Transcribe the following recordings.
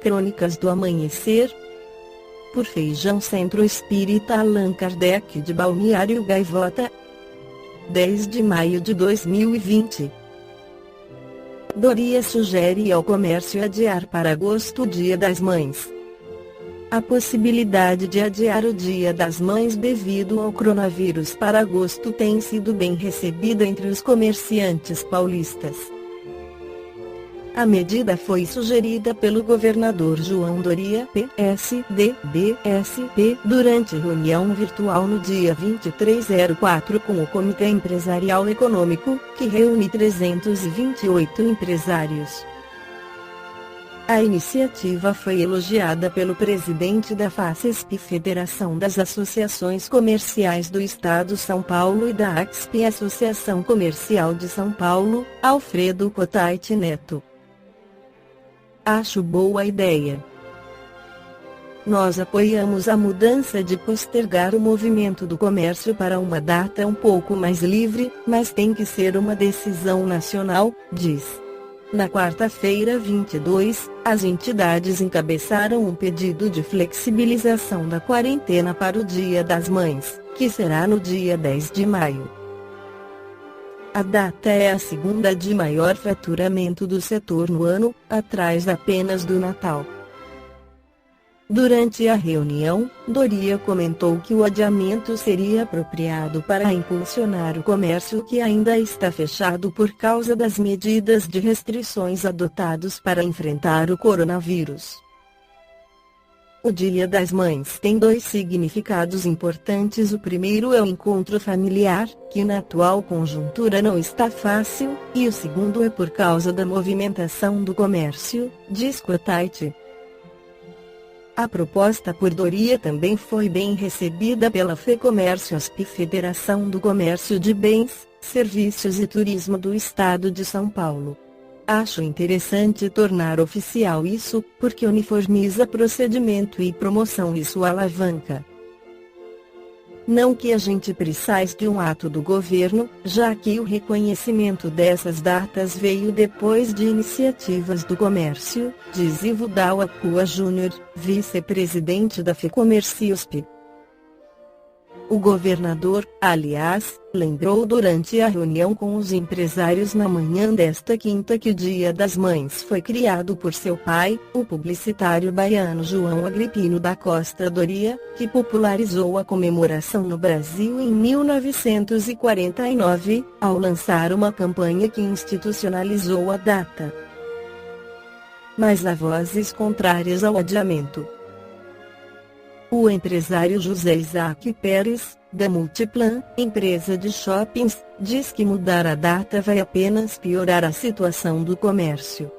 Crônicas do Amanhecer, por Feijão Centro Espírita Allan Kardec de Balneário Gaivota, 10 de maio de 2020. Doria sugere ao comércio adiar para agosto o Dia das Mães. A possibilidade de adiar o Dia das Mães devido ao coronavírus para agosto tem sido bem recebida entre os comerciantes paulistas. A medida foi sugerida pelo governador João Doria, PSD-BSP, durante reunião virtual no dia 23/04 com o Comitê Empresarial Econômico, que reúne 328 empresários. A iniciativa foi elogiada pelo presidente da FACESP, Federação das Associações Comerciais do Estado de São Paulo, e da AXP, Associação Comercial de São Paulo, Alfredo Cotait Neto. Acho boa ideia. Nós apoiamos a mudança de postergar o movimento do comércio para uma data um pouco mais livre, mas tem que ser uma decisão nacional, diz. Na quarta-feira 22, as entidades encabeçaram um pedido de flexibilização da quarentena para o Dia das Mães, que será no dia 10 de maio. A data é a segunda de maior faturamento do setor no ano, atrás apenas do Natal. Durante a reunião, Doria comentou que o adiamento seria apropriado para impulsionar o comércio que ainda está fechado por causa das medidas de restrições adotadas para enfrentar o coronavírus. O Dia das Mães tem dois significados importantes. O primeiro é o encontro familiar, que na atual conjuntura não está fácil, e o segundo é por causa da movimentação do comércio, diz Cotait. A proposta por Doria também foi bem recebida pela FEComércio-ASP, Federação do Comércio de Bens, Serviços e Turismo do Estado de São Paulo. Acho interessante tornar oficial isso, porque uniformiza procedimento e promoção, isso alavanca. Não que a gente precise de um ato do governo, já que o reconhecimento dessas datas veio depois de iniciativas do comércio, diz Ivo Dauacua Júnior, vice-presidente da FEComércio-ASP. O governador, aliás, lembrou durante a reunião com os empresários na manhã desta quinta que o Dia das Mães foi criado por seu pai, o publicitário baiano João Agripino da Costa Doria, que popularizou a comemoração no Brasil em 1949, ao lançar uma campanha que institucionalizou a data. Mas há vozes contrárias ao adiamento. O empresário José Isaac Pérez, da Multiplan, empresa de shoppings, diz que mudar a data vai apenas piorar a situação do comércio.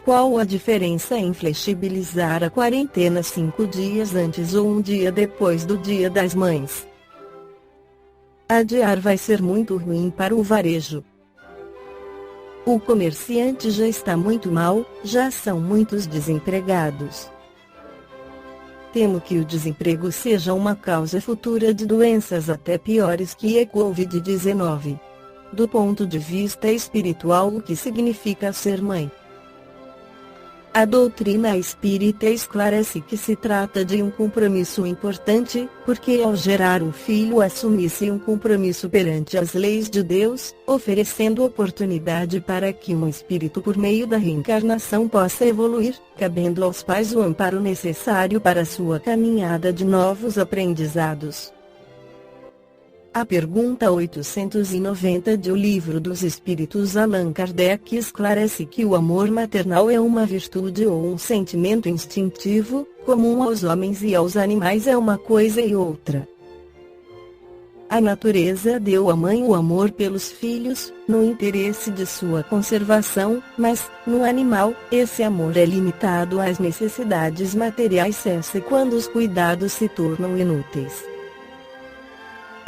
Qual a diferença em flexibilizar a quarentena 5 dias antes ou um dia depois do Dia das Mães? Adiar vai ser muito ruim para o varejo. O comerciante já está muito mal, já são muitos desempregados. Temo que o desemprego seja uma causa futura de doenças até piores que a Covid-19. Do ponto de vista espiritual, o que significa ser mãe? A doutrina espírita esclarece que se trata de um compromisso importante, porque ao gerar um filho assume-se um compromisso perante as leis de Deus, oferecendo oportunidade para que um espírito por meio da reencarnação possa evoluir, cabendo aos pais o amparo necessário para sua caminhada de novos aprendizados. A pergunta 890 de O Livro dos Espíritos, Allan Kardec esclarece que o amor maternal é uma virtude ou um sentimento instintivo, comum aos homens e aos animais, é uma coisa e outra. A natureza deu à mãe o amor pelos filhos, no interesse de sua conservação, mas, no animal, esse amor é limitado às necessidades materiais, cessa quando os cuidados se tornam inúteis.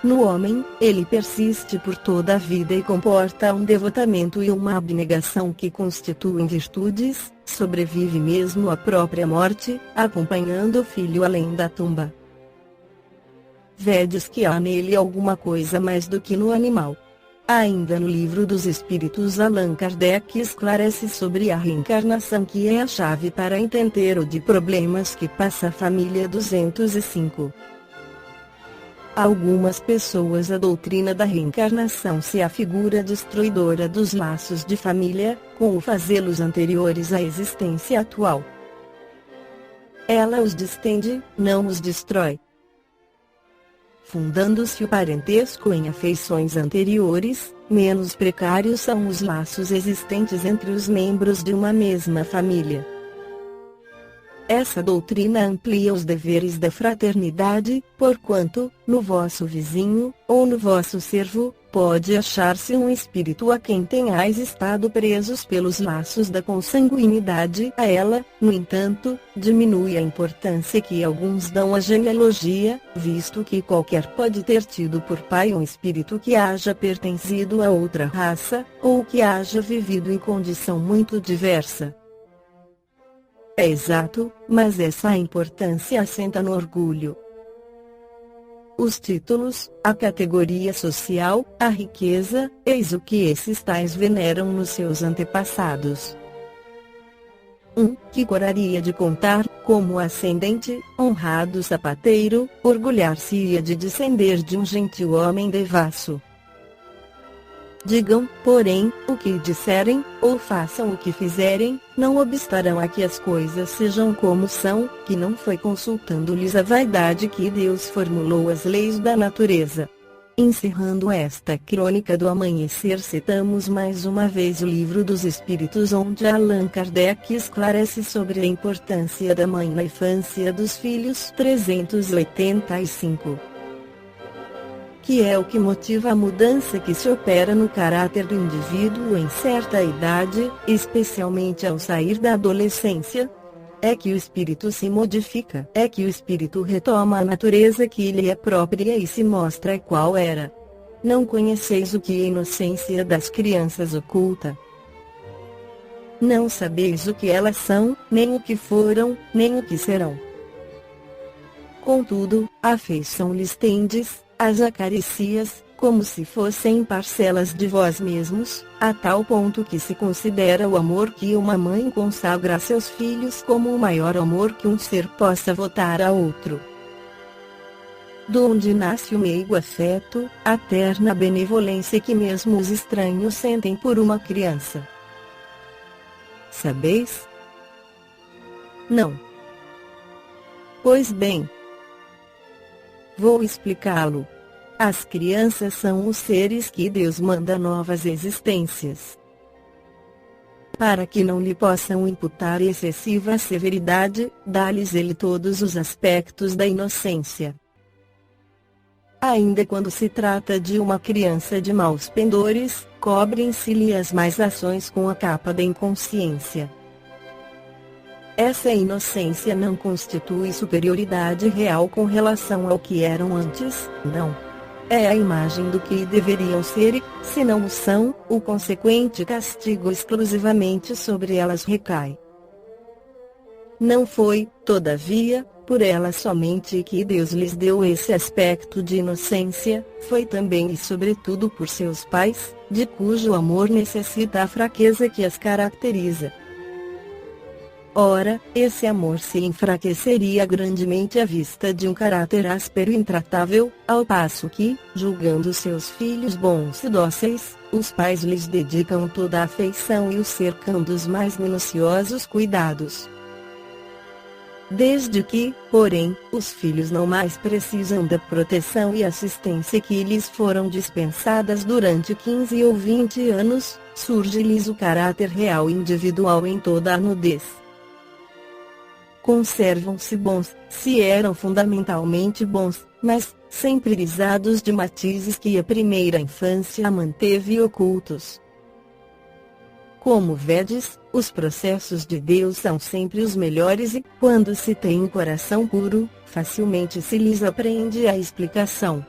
No homem, ele persiste por toda a vida e comporta um devotamento e uma abnegação que constituem virtudes, sobrevive mesmo à própria morte, acompanhando o filho além da tumba. Vedes que há nele alguma coisa mais do que no animal. Ainda no Livro dos Espíritos, Allan Kardec esclarece sobre a reencarnação, que é a chave para entender o de problemas que passa a família 205. Algumas pessoas, a doutrina da reencarnação se afigura destruidora dos laços de família, com o fazê-los anteriores à existência atual. Ela os distende, não os destrói. Fundando-se o parentesco em afeições anteriores, menos precários são os laços existentes entre os membros de uma mesma família. Essa doutrina amplia os deveres da fraternidade, porquanto, no vosso vizinho, ou no vosso servo, pode achar-se um espírito a quem tenhais estado presos pelos laços da consanguinidade. A ela, no entanto, diminui a importância que alguns dão à genealogia, visto que qualquer pode ter tido por pai um espírito que haja pertencido a outra raça, ou que haja vivido em condição muito diversa. É exato, mas essa importância assenta no orgulho. Os títulos, a categoria social, a riqueza, eis o que esses tais veneram nos seus antepassados. Que coraria de contar, como ascendente, honrado sapateiro, orgulhar-se-ia de descender de um gentil homem devasso. Digam, porém, o que disserem, ou façam o que fizerem, não obstarão a que as coisas sejam como são, que não foi consultando-lhes a vaidade que Deus formulou as leis da natureza. Encerrando esta crônica do amanhecer, citamos mais uma vez o Livro dos Espíritos, onde Allan Kardec esclarece sobre a importância da mãe na infância dos filhos. 385. Que é o que motiva a mudança que se opera no caráter do indivíduo em certa idade, especialmente ao sair da adolescência. É que o espírito se modifica, é que o espírito retoma a natureza que lhe é própria e se mostra qual era. Não conheceis o que a inocência das crianças oculta. Não sabeis o que elas são, nem o que foram, nem o que serão. Contudo, a afeição lhes tendes, as acaricias, como se fossem parcelas de vós mesmos, a tal ponto que se considera o amor que uma mãe consagra a seus filhos como o maior amor que um ser possa votar a outro. Donde nasce o meigo afeto, a terna benevolência que mesmo os estranhos sentem por uma criança. Sabeis? Não. Pois bem, vou explicá-lo. As crianças são os seres que Deus manda novas existências. Para que não lhe possam imputar excessiva severidade, dá-lhes ele todos os aspectos da inocência. Ainda quando se trata de uma criança de maus pendores, cobrem-se-lhe as más ações com a capa da inconsciência. Essa inocência não constitui superioridade real com relação ao que eram antes, não. É a imagem do que deveriam ser e, se não o são, o consequente castigo exclusivamente sobre elas recai. Não foi, todavia, por elas somente que Deus lhes deu esse aspecto de inocência, foi também e sobretudo por seus pais, de cujo amor necessita a fraqueza que as caracteriza. Ora, esse amor se enfraqueceria grandemente à vista de um caráter áspero e intratável, ao passo que, julgando seus filhos bons e dóceis, os pais lhes dedicam toda a afeição e os cercam dos mais minuciosos cuidados. Desde que, porém, os filhos não mais precisam da proteção e assistência que lhes foram dispensadas durante 15 ou 20 anos, surge-lhes o caráter real e individual em toda a nudez. Conservam-se bons, se eram fundamentalmente bons, mas, sempre irisados de matizes que a primeira infância manteve ocultos. Como vedes, os processos de Deus são sempre os melhores e, quando se tem um coração puro, facilmente se lhes apreende a explicação.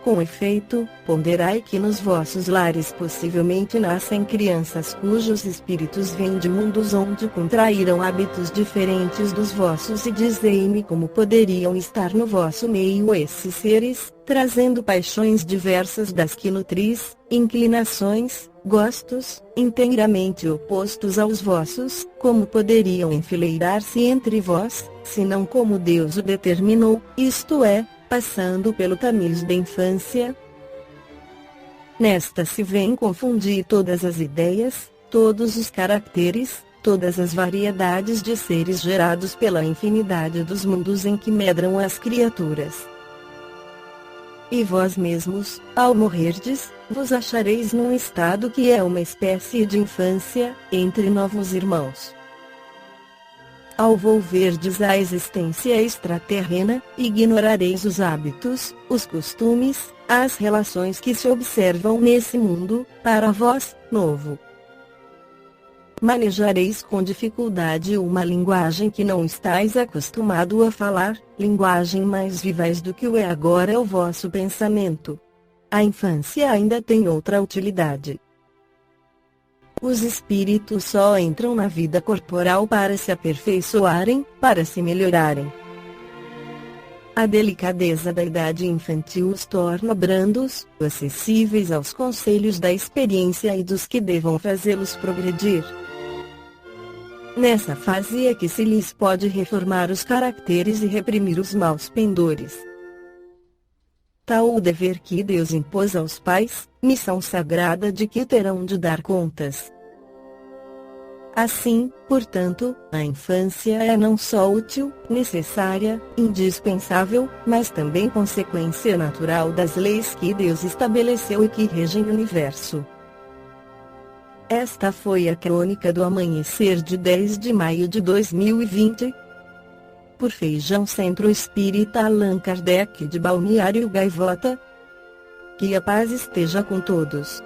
Com efeito, ponderai que nos vossos lares possivelmente nascem crianças cujos espíritos vêm de mundos onde contraíram hábitos diferentes dos vossos e dizei-me como poderiam estar no vosso meio esses seres, trazendo paixões diversas das que nutris, inclinações, gostos, inteiramente opostos aos vossos, como poderiam enfileirar-se entre vós, senão como Deus o determinou, isto é, passando pelo tamiz da infância? Nesta se vêm confundir todas as ideias, todos os caracteres, todas as variedades de seres gerados pela infinidade dos mundos em que medram as criaturas. E vós mesmos, ao morrerdes, vos achareis num estado que é uma espécie de infância, entre novos irmãos. Ao volverdes à existência extraterrena, ignorareis os hábitos, os costumes, as relações que se observam nesse mundo, para vós, novo. Manejareis com dificuldade uma linguagem que não estáis acostumado a falar, linguagem mais vivaz do que o é agora o vosso pensamento. A infância ainda tem outra utilidade. Os espíritos só entram na vida corporal para se aperfeiçoarem, para se melhorarem. A delicadeza da idade infantil os torna brandos, acessíveis aos conselhos da experiência e dos que devam fazê-los progredir. Nessa fase é que se lhes pode reformar os caracteres e reprimir os maus pendores. Tal o dever que Deus impôs aos pais, missão sagrada de que terão de dar contas. Assim, portanto, a infância é não só útil, necessária, indispensável, mas também consequência natural das leis que Deus estabeleceu e que regem o universo. Esta foi a crônica do amanhecer de 10 de maio de 2020. Por Feijão Centro Espírita Allan Kardec de Balneário Gaivota. Que a paz esteja com todos.